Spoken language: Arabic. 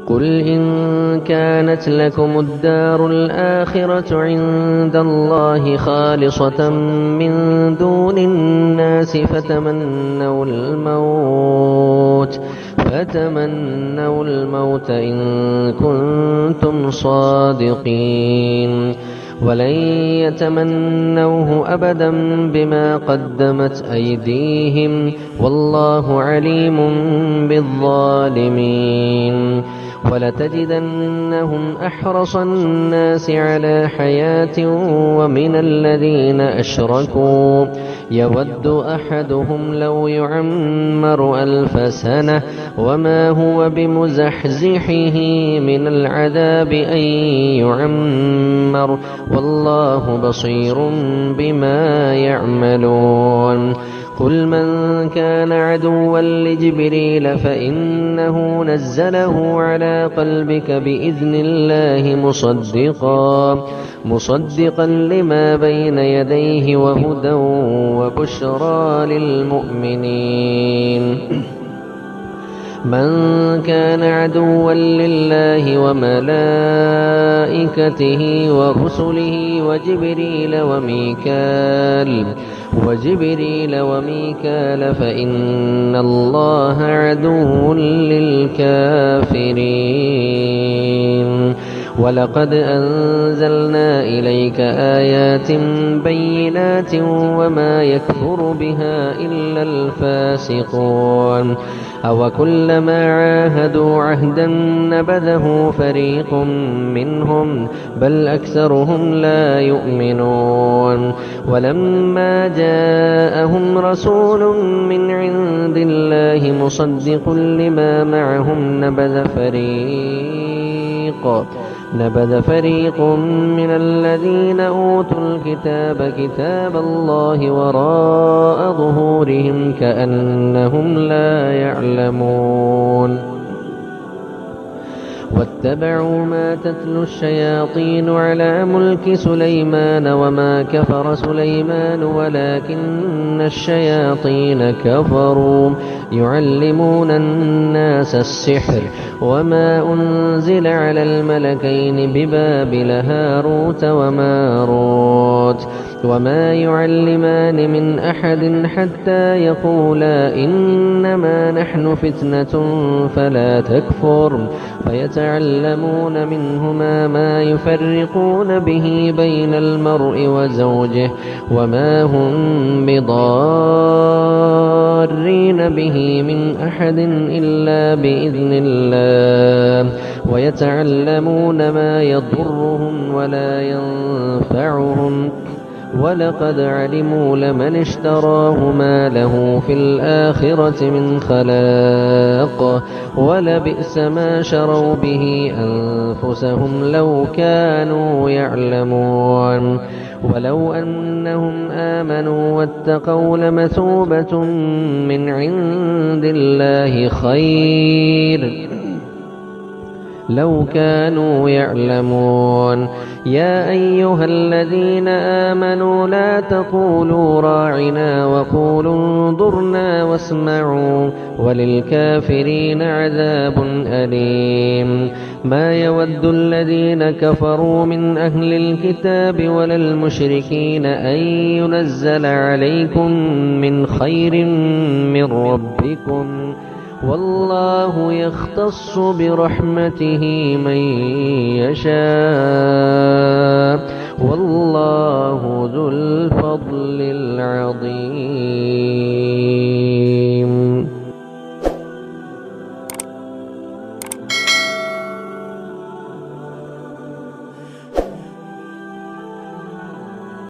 قل إن كانت لكم الدار الآخرة عند الله خالصة من دون الناس فتمنوا الموت إن كنتم صادقين ولن يتمنوه أبدا بما قدمت أيديهم والله عليم بالظالمين ولتجدنهم أحرص الناس على حياة ومن الذين أشركوا يود أحدهم لو يعمر 1000 سنة وما هو بمزحزحه من العذاب أن يعمر والله بصير بما يعملون قل من كان عدوا لجبريل فإنه نزله على قلبك بإذن الله مصدقا لما بين يديه وهدى وبشرى للمؤمنين من كان عدوا لله وملائكته ورسله وجبريل وميكال فإن الله عدو للكافرين ولقد أنزلنا إليك آيات بينات وما يكفر بها إلا الفاسقون أوكلما عاهدوا عهدا نبذه فريق منهم بل أكثرهم لا يؤمنون ولما جاءهم رسول من عند الله مصدق لما معهم نبذ فريق من الذين أوتوا الكتاب كتاب الله وراء ظهورهم كأنهم لا يعلمون واتبعوا ما تتلو الشياطين على ملك سليمان وما كفر سليمان ولكن الشياطين كفروا يعلمون الناس السحر وما أنزل على الملكين ببابل هاروت وماروت وما يعلمان من أحد حتى يقولا إنما نحن فتنة فلا تكفر فيتعلمون منهما ما يفرقون به بين المرء وزوجه وما هم بضارين به من أحد إلا بإذن الله ويتعلمون ما يضرهم ولا ينفعهم ولقد علموا لمن اشتراه ما له في الآخرة من خلاق ولبئس ما شروا به أنفسهم لو كانوا يعلمون ولو أنهم آمنوا واتقوا لمثوبة من عند الله خير لو كانوا يعلمون يا أيها الذين آمنوا لا تقولوا راعنا وقولوا انظرنا واسمعوا وللكافرين عذاب أليم ما يود الذين كفروا من أهل الكتاب ولا المشركين أن ينزل عليكم من خير من ربكم والله يختص برحمته من يشاء والله ذو الفضل العظيم